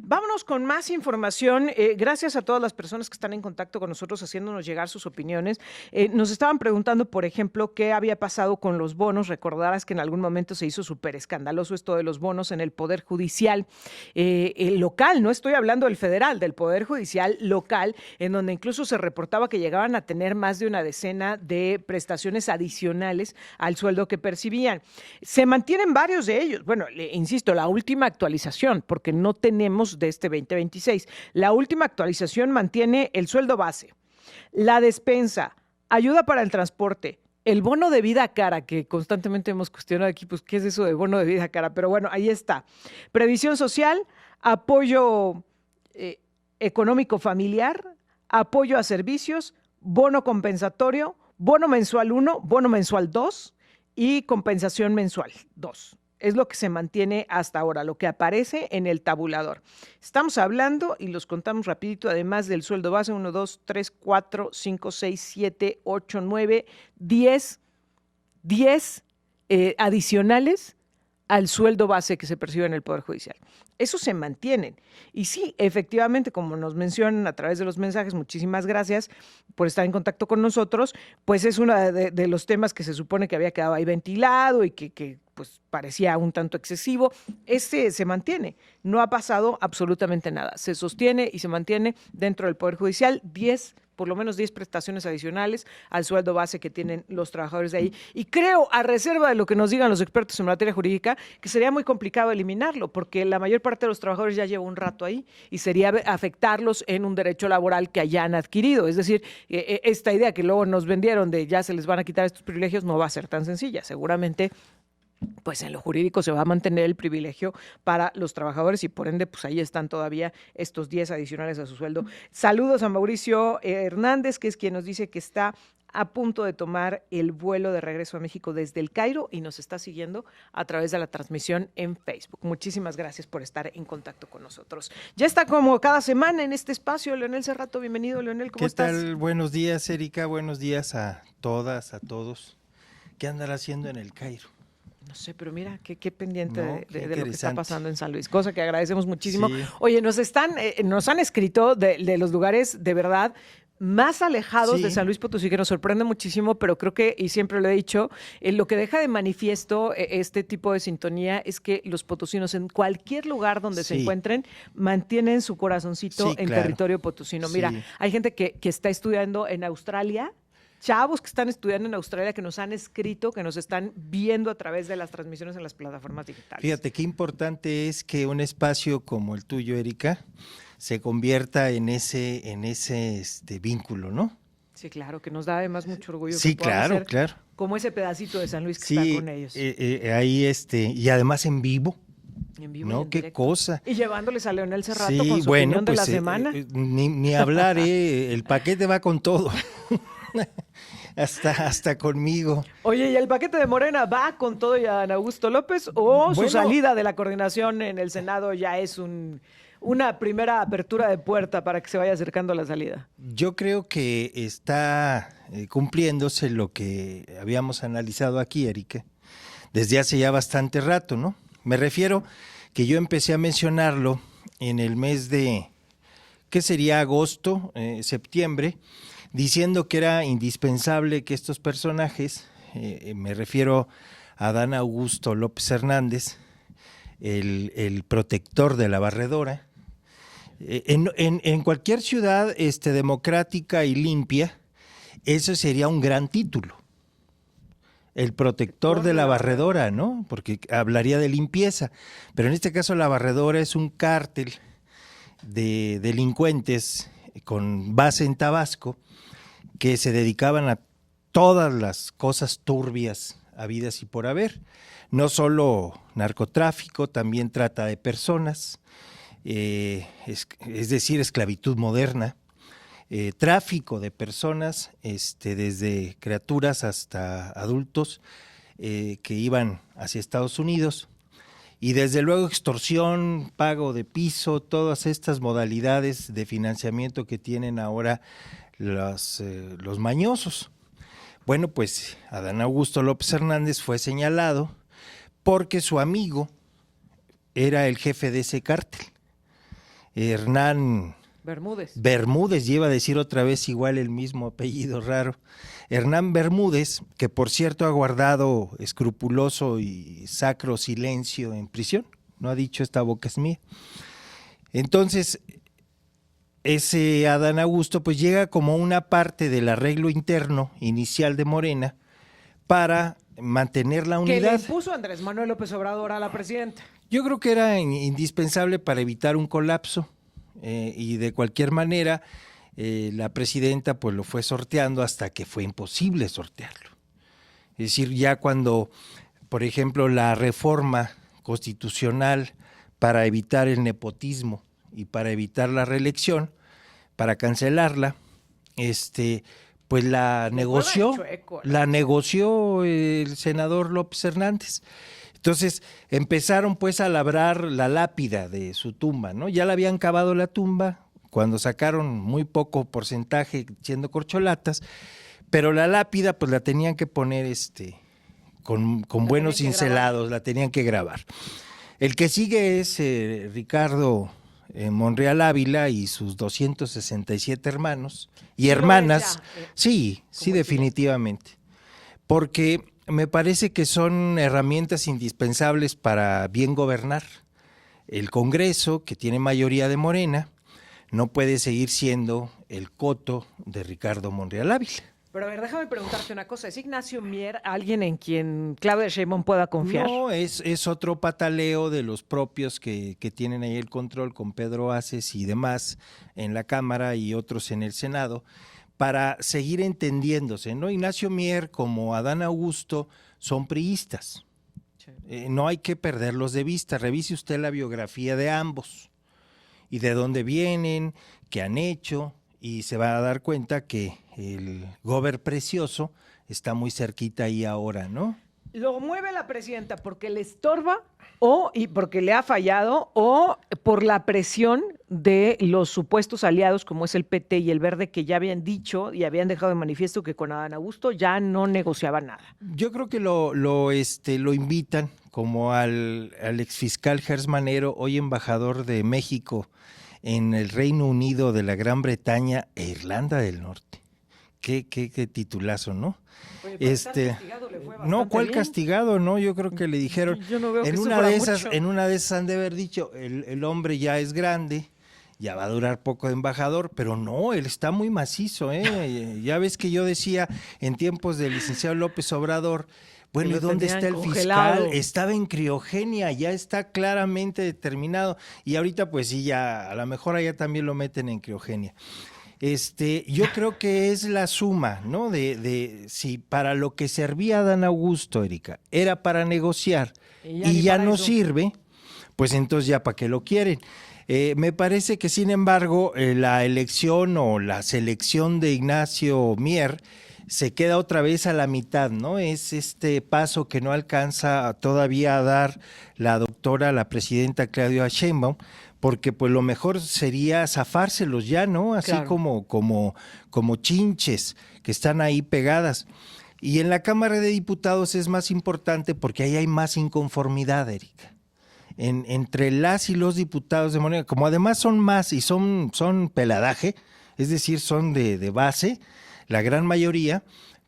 Vámonos con más información. Gracias a todas las personas que están en contacto con nosotros haciéndonos llegar sus opiniones. Nos estaban preguntando, por ejemplo, qué había pasado con los bonos. Recordarás que en algún momento se hizo súper escandaloso esto de los bonos en el Poder Judicial el local. No estoy hablando del federal, del Poder Judicial local, en donde incluso se reportaba que llegaban a tener más de una decena de prestaciones adicionales al sueldo que percibían. Se mantienen varios de ellos. Bueno, insisto, la última actualización, porque no tenemos de este 2026. La última actualización mantiene el sueldo base, la despensa, ayuda para el transporte, el bono de vida cara, que constantemente hemos cuestionado aquí, pues, ¿qué es eso de bono de vida cara? Pero bueno, ahí está. Previsión social, apoyo económico familiar, apoyo a servicios, bono compensatorio, bono mensual 1, bono mensual 2 y compensación mensual 2. Es lo que se mantiene hasta ahora, lo que aparece en el tabulador. Estamos hablando, y los contamos rapidito, además del sueldo base, 1, 2, 3, 4, 5, 6, 7, 8, 9, 10 adicionales al sueldo base que se percibe en el Poder Judicial. Eso se mantienen. Y sí, efectivamente, como nos mencionan a través de los mensajes, muchísimas gracias por estar en contacto con nosotros, pues es uno de los temas que se supone que había quedado ahí ventilado y que pues parecía un tanto excesivo. Se mantiene. No ha pasado absolutamente nada. Se sostiene y se mantiene dentro del Poder Judicial por lo menos 10 prestaciones adicionales al sueldo base que tienen los trabajadores de ahí. Y creo, a reserva de lo que nos digan los expertos en materia jurídica, que sería muy complicado eliminarlo, porque la mayor parte de los trabajadores ya lleva un rato ahí y sería afectarlos en un derecho laboral que hayan adquirido. Es decir, esta idea que luego nos vendieron de ya se les van a quitar estos privilegios no va a ser tan sencilla. Seguramente pues en lo jurídico se va a mantener el privilegio para los trabajadores y por ende, pues ahí están todavía estos 10 adicionales a su sueldo. Saludos a Mauricio Hernández, que es quien nos dice que está a punto de tomar el vuelo de regreso a México desde el Cairo y nos está siguiendo a través de la transmisión en Facebook. Muchísimas gracias por estar en contacto con nosotros. Ya está como cada semana en este espacio, Leonel Cerrato. Bienvenido, Leonel, ¿cómo estás? ¿Qué tal? Buenos días, Erika. Buenos días a todas, a todos. ¿Qué andará haciendo en el Cairo? No sé, pero mira, qué pendiente No, de qué lo que está pasando en San Luis, cosa que agradecemos muchísimo. Sí. Oye, nos han escrito de los lugares de verdad más alejados Sí. de San Luis Potosí, que nos sorprende muchísimo, pero creo que, y siempre lo he dicho, lo que deja de manifiesto este tipo de sintonía es que los potosinos en cualquier lugar donde se Sí. encuentren mantienen su corazoncito Sí, en claro. territorio potosino. Mira, Sí. hay gente que está estudiando en Australia, chavos que están estudiando en Australia, que nos han escrito, que nos están viendo a través de las transmisiones en las plataformas digitales. Fíjate qué importante es que un espacio como el tuyo, Erika, se convierta en ese vínculo, ¿no? Sí, claro, que nos da además mucho orgullo. Sí, que podamos claro, ser claro. como ese pedacito de San Luis que Sí, está con ellos. ahí y además en vivo. En vivo y No, en qué directo. cosa. Y llevándoles a Leonel Cerrato Sí, con su bueno, opinión de pues la semana. ni hablar, el paquete va con todo. hasta conmigo. Oye, ¿y el paquete de Morena va con todo y a Adán Augusto López o su Bueno. salida de la coordinación en el Senado ya es una primera apertura de puerta para que se vaya acercando a la salida? Yo creo que está cumpliéndose lo que habíamos analizado aquí, Erika, desde hace ya bastante rato, ¿no? Me refiero que yo empecé a mencionarlo en el mes de, ¿qué sería? Agosto, septiembre, diciendo que era indispensable que estos personajes, me refiero a Adán Augusto López Hernández, el protector de la barredora, en cualquier ciudad democrática y limpia, eso sería un gran título. El protector de la barredora, ¿no? Porque hablaría de limpieza. Pero en este caso la barredora es un cártel de delincuentes con base en Tabasco que se dedicaban a todas las cosas turbias habidas y por haber. No solo narcotráfico, también trata de personas, es decir, esclavitud moderna, tráfico de personas, desde criaturas hasta adultos que iban hacia Estados Unidos, y desde luego extorsión, pago de piso, todas estas modalidades de financiamiento que tienen ahora los mañosos. Bueno, pues Adán Augusto López Hernández fue señalado porque su amigo era el jefe de ese cártel. Hernán Bermúdez, lleva a decir otra vez igual el mismo apellido raro. Hernán Bermúdez, que por cierto ha guardado escrupuloso y sacro silencio en prisión, no ha dicho esta boca es mía. Entonces, ese Adán Augusto pues llega como una parte del arreglo interno inicial de Morena para mantener la unidad. Que le impuso Andrés Manuel López Obrador a la presidenta. Yo creo que era indispensable para evitar un colapso y de cualquier manera la presidenta pues lo fue sorteando hasta que fue imposible sortearlo. Es decir, ya cuando, por ejemplo, la reforma constitucional para evitar el nepotismo y para evitar la reelección, para cancelarla, pues la negoció el senador López Hernández. Entonces empezaron pues a labrar la lápida de su tumba, ¿no? Ya la habían cavado la tumba cuando sacaron muy poco porcentaje siendo corcholatas, pero la lápida pues la tenían que poner con buenos cincelados, la tenían que grabar. El que sigue es Ricardo Monreal Ávila y sus 267 hermanos y hermanas. Sí, definitivamente. Porque me parece que son herramientas indispensables para bien gobernar. El Congreso, que tiene mayoría de Morena, no puede seguir siendo el coto de Ricardo Monreal Ávila. Pero a ver, déjame preguntarte una cosa. ¿Es Ignacio Mier alguien en quien Claudia Sheinbaum pueda confiar? No, es otro pataleo de los propios que tienen ahí el control con Pedro Aces y demás en la Cámara y otros en el Senado, para seguir entendiéndose, ¿no? Ignacio Mier como Adán Augusto son priistas. Sí. No hay que perderlos de vista. Revise usted la biografía de ambos y de dónde vienen, qué han hecho, y se va a dar cuenta que el gober precioso está muy cerquita ahí ahora, ¿no? Lo mueve la presidenta porque le estorba y porque le ha fallado o por la presión de los supuestos aliados como es el PT y el Verde, que ya habían dicho y habían dejado de manifiesto que con Adán Augusto ya no negociaban nada. Yo creo que lo invitan como al exfiscal Gers Manero, hoy embajador de México en el Reino Unido de la Gran Bretaña e Irlanda del Norte. Qué titulazo, ¿no? Oye, castigado le fue no, ¿cuál bien? Castigado? No, yo creo que le dijeron, yo no veo en que una de esas han de haber dicho, el hombre ya es grande, ya va a durar poco de embajador, pero no, él está muy macizo, ya ves que yo decía en tiempos del licenciado López Obrador, bueno, ¿y dónde está el fiscal? Estaba en criogenia, ya está claramente determinado, y ahorita pues sí, ya a lo mejor allá también lo meten en criogenia. Yo creo que es la suma, ¿no? De si para lo que servía Adán Augusto, Erika, era para negociar y ya no sirve, pues entonces ya para qué lo quieren. Me parece que, sin embargo, la elección o la selección de Ignacio Mier se queda otra vez a la mitad, ¿no? Es este paso que no alcanza todavía a dar la presidenta Claudia Sheinbaum, porque pues lo mejor sería zafárselos ya, ¿no? Así claro. como chinches que están ahí pegadas. Y en la Cámara de Diputados es más importante porque ahí hay más inconformidad, Erika. Entre las y los diputados de Morena, como además son más y son peladaje, es decir, son de base, la gran mayoría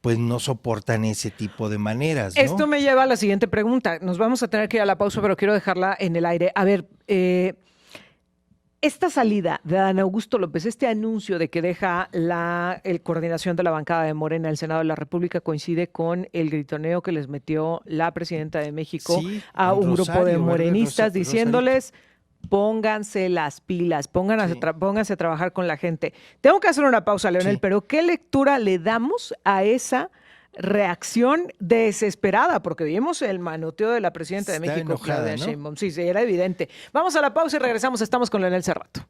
pues no soportan ese tipo de maneras, ¿no? Esto me lleva a la siguiente pregunta. Nos vamos a tener que ir a la pausa, pero quiero dejarla en el aire. A ver, esta salida de Adán Augusto López, este anuncio de que deja la coordinación de la bancada de Morena del Senado de la República, coincide con el gritoneo que les metió la presidenta de México a un grupo de morenistas diciéndoles: pónganse las pilas, pónganse a trabajar con la gente. Tengo que hacer una pausa, Leonel, pero ¿qué lectura le damos a esa reacción desesperada? Porque vimos el manoteo de la presidenta de México, Claudia Sheinbaum. Sí, era evidente. Vamos a la pausa y regresamos. Estamos con Leonel Cerrato.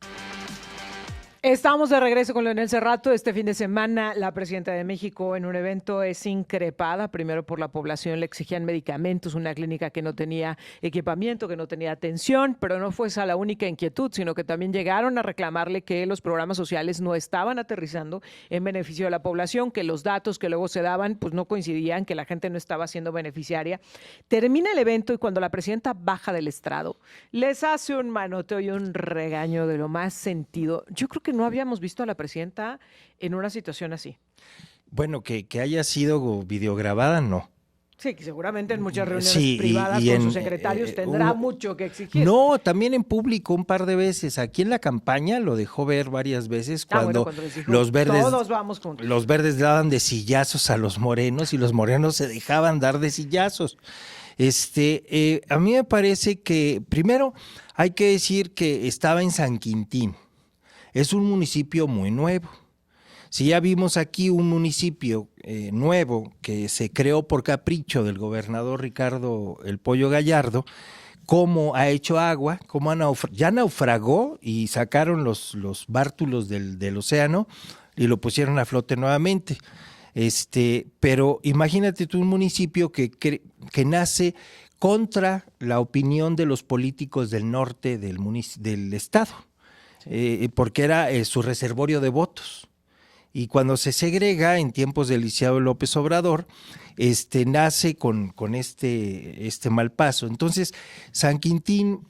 Estamos de regreso con Leonel Cerrato. Este fin de semana la presidenta de México en un evento es increpada, primero por la población, le exigían medicamentos, una clínica que no tenía equipamiento, que no tenía atención, pero no fue esa la única inquietud, sino que también llegaron a reclamarle que los programas sociales no estaban aterrizando en beneficio de la población, que los datos que luego se daban pues no coincidían, que la gente no estaba siendo beneficiaria. Termina el evento y cuando la presidenta baja del estrado, les hace un manoteo y un regaño de lo más sentido. Yo creo que no habíamos visto a la presidenta en una situación así. Bueno, que haya sido videograbada, no. Sí, que seguramente en muchas reuniones Sí, privadas con sus secretarios tendrá mucho que exigir. No, también en público un par de veces. Aquí en la campaña lo dejó ver varias veces cuando, cuando les dijo, los verdes, todos vamos juntos. Los verdes daban de sillazos a los morenos y los morenos se dejaban dar de sillazos. A mí me parece que primero hay que decir que estaba en San Quintín. Es un municipio muy nuevo. Si ya vimos aquí un municipio nuevo que se creó por capricho del gobernador Ricardo El Pollo Gallardo, cómo ha hecho agua, cómo ya naufragó y sacaron los bártulos del océano y lo pusieron a flote nuevamente. Pero imagínate tú un municipio que nace contra la opinión de los políticos del norte del estado. Sí. Porque era su reservorio de votos. Y cuando se segrega en tiempos de Eliseo López Obrador, nace con este mal paso. Entonces, San Quintín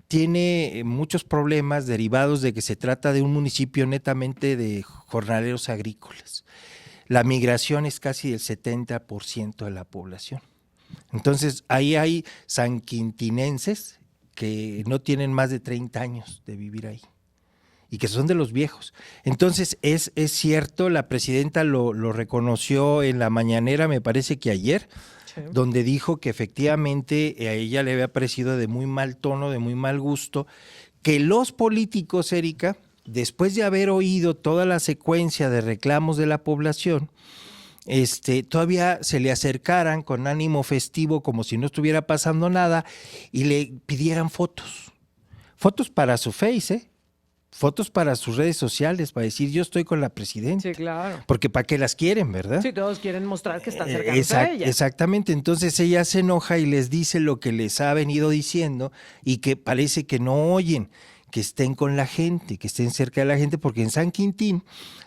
tiene muchos problemas derivados de que se trata de un municipio netamente de jornaleros agrícolas. La migración es casi del 70% de la población. Entonces, ahí hay sanquintinenses que no tienen más de 30 años de vivir ahí y que son de los viejos. Entonces, es cierto, la presidenta lo reconoció en la mañanera, me parece que ayer, sí, donde dijo que efectivamente a ella le había parecido de muy mal tono, de muy mal gusto, que los políticos, Erika, después de haber oído toda la secuencia de reclamos de la población, todavía se le acercaran con ánimo festivo como si no estuviera pasando nada y le pidieran fotos para su Face, fotos para sus redes sociales, para decir yo estoy con la presidenta. Sí, claro. Porque ¿para qué las quieren, verdad? Sí, todos quieren mostrar que están cercanos a ella. Exactamente, entonces ella se enoja y les dice lo que les ha venido diciendo y que parece que no oyen, que estén con la gente, que estén cerca de la gente, porque en San Quintín,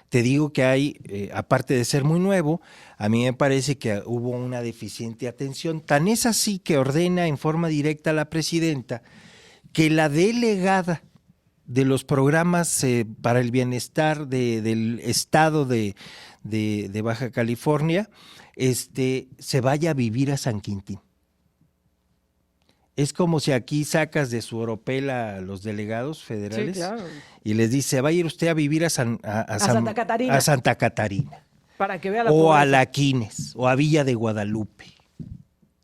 te digo que hay, aparte de ser muy nuevo, a mí me parece que hubo una deficiente atención. Tan es así que ordena en forma directa a la presidenta que la delegada de los programas para el bienestar del estado de Baja California, se vaya a vivir a San Quintín. Es como si aquí sacas de su oropel a los delegados federales, sí, claro, y les dice, va a ir usted a vivir a Santa Catarina. A Santa Catarina. Para que vea la o pobreza. A La Quines, o a Villa de Guadalupe.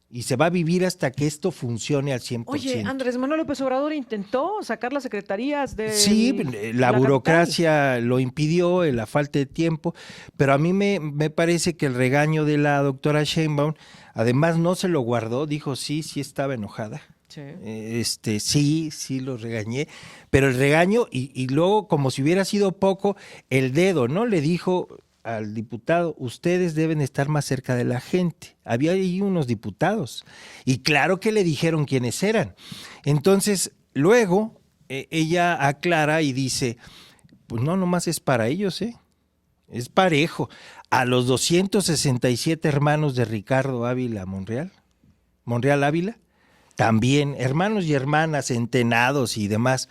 Y se va a vivir hasta que esto funcione al 100%. Oye, Andrés Manuel López Obrador intentó sacar las secretarías de... Sí, la burocracia capital lo impidió, la falta de tiempo, pero a mí me parece que el regaño de la doctora Sheinbaum, además no se lo guardó, dijo sí estaba enojada. Sí. Sí lo regañé, pero el regaño y luego como si hubiera sido poco, el dedo, ¿no? Le dijo al diputado, ustedes deben estar más cerca de la gente. Había ahí unos diputados y claro que le dijeron quiénes eran. Entonces, luego ella aclara y dice, pues no, nomás es para ellos, es parejo. A los 267 hermanos de Ricardo Ávila Monreal Ávila, también hermanos y hermanas entenados y demás,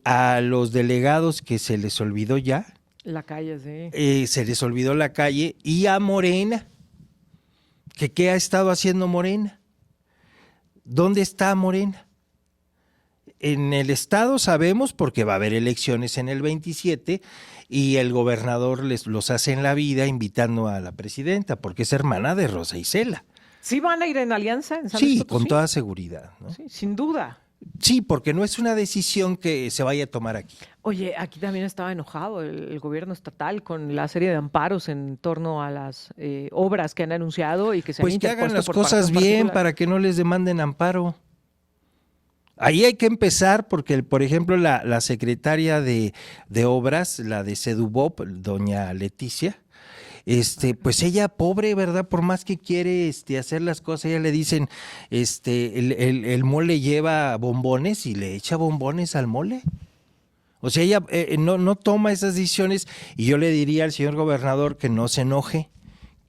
a los delegados que se les olvidó ya, la calle, sí. Se les olvidó la calle, y a Morena, que ¿qué ha estado haciendo Morena? ¿Dónde está Morena? En el estado sabemos porque va a haber elecciones en el 27 y el gobernador los hace en la vida invitando a la presidenta porque es hermana de Rosa Isela. ¿Sí van a ir en alianza en San Sí, Luis Potosí? con toda seguridad, ¿no? Sí, sin duda. Sí, porque no es una decisión que se vaya a tomar aquí. Oye, aquí también estaba enojado el gobierno estatal con la serie de amparos en torno a las obras que han anunciado y que se han interpuesto. Pues que hagan las cosas bien para que no les demanden amparo. Ahí hay que empezar porque, por ejemplo, la secretaria de Obras, la de Sedubop, doña Leticia, pues ella, pobre, ¿verdad? Por más que quiere hacer las cosas, ella le dicen, el mole lleva bombones y le echa bombones al mole. O sea, ella no toma esas decisiones, y yo le diría al señor gobernador que no se enoje,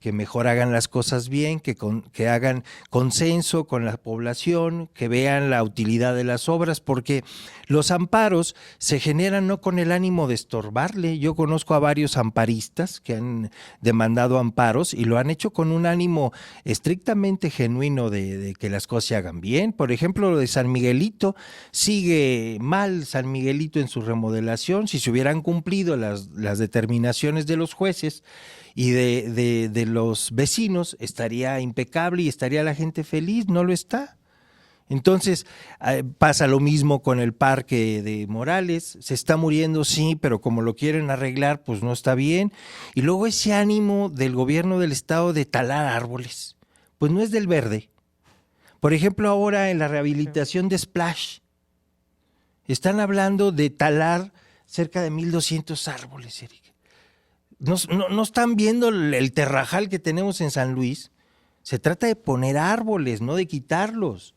que mejor hagan las cosas bien, que hagan consenso con la población, que vean la utilidad de las obras, porque los amparos se generan no con el ánimo de estorbarle. Yo conozco a varios amparistas que han demandado amparos y lo han hecho con un ánimo estrictamente genuino de que las cosas se hagan bien. Por ejemplo, lo de San Miguelito, sigue mal San Miguelito en su remodelación. Si se hubieran cumplido las determinaciones de los jueces y de los vecinos, estaría impecable y estaría la gente feliz. No lo está. Entonces pasa lo mismo con el parque de Morales. Se está muriendo, sí, pero como lo quieren arreglar, pues no está bien. Y luego ese ánimo del gobierno del estado de talar árboles, pues no es del verde. Por ejemplo, ahora en la rehabilitación de Splash están hablando de talar cerca de 1,200 árboles, Erika. No están viendo el terrajal que tenemos en San Luis. Se trata de poner árboles, no de quitarlos.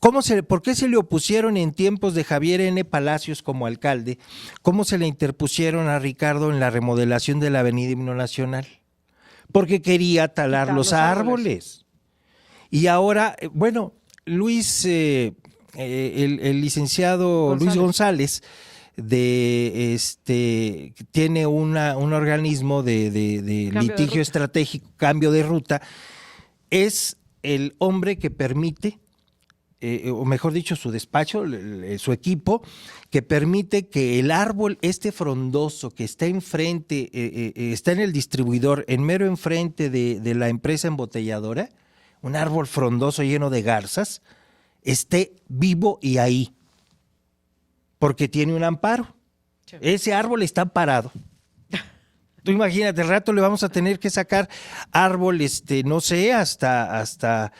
¿Por qué se le opusieron en tiempos de Javier N. Palacios como alcalde? ¿Cómo se le interpusieron a Ricardo en la remodelación de la Avenida Himno Nacional? Porque quería talar los árboles. Y ahora, bueno, Luis, el licenciado Luis González, tiene un organismo de litigio estratégico, cambio de ruta. Es el hombre que permite, o mejor dicho, su despacho, su equipo, que permite que el árbol frondoso que está enfrente, está en el distribuidor, en mero enfrente de la empresa embotelladora, un árbol frondoso lleno de garzas, esté vivo y ahí, porque tiene un amparo. Sí. Ese árbol está parado. Tú imagínate, al rato le vamos a tener que sacar árbol, no sé, hasta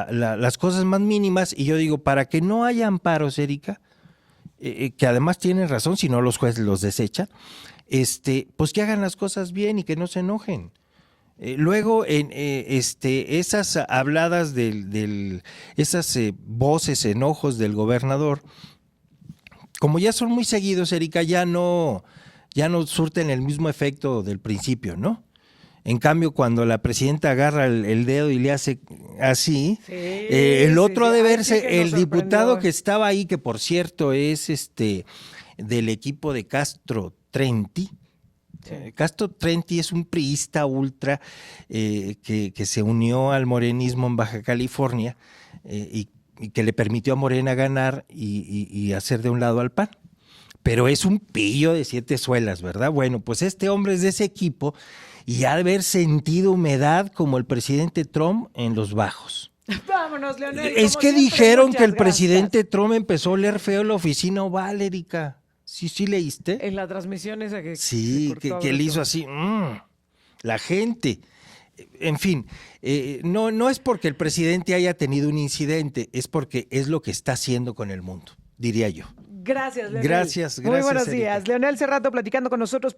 las cosas más mínimas. Y yo digo, para que no haya amparos, Erika, que además tienen razón, si no los jueces los desechan, pues que hagan las cosas bien y que no se enojen. Luego, esas habladas esas voces, enojos del gobernador, como ya son muy seguidos, Erika, ya no surten el mismo efecto del principio, ¿no? En cambio, cuando la presidenta agarra el dedo y le hace así, el otro ha de verse, el diputado que estaba ahí, que por cierto es del equipo de Castro Trenti. Sí. Castro Trenti es un priista ultra que se unió al morenismo en Baja California y que le permitió a Morena ganar y hacer de un lado al PAN. Pero es un pillo de 7 suelas, ¿verdad? Bueno, pues este hombre es de ese equipo y ha de haber sentido humedad como el presidente Trump en los bajos. Vámonos, Leonel. Es que dijeron que el presidente Trump empezó a oler feo en la oficina oval, Erika. ¿Sí leíste? En la transmisión esa que... Sí, que él hizo así. La gente. En fin, no es porque el presidente haya tenido un incidente, es porque es lo que está haciendo con el mundo, diría yo. Gracias, Leonel. Gracias. Muy buenos Erika. días. Leonel Cerrato platicando con nosotros.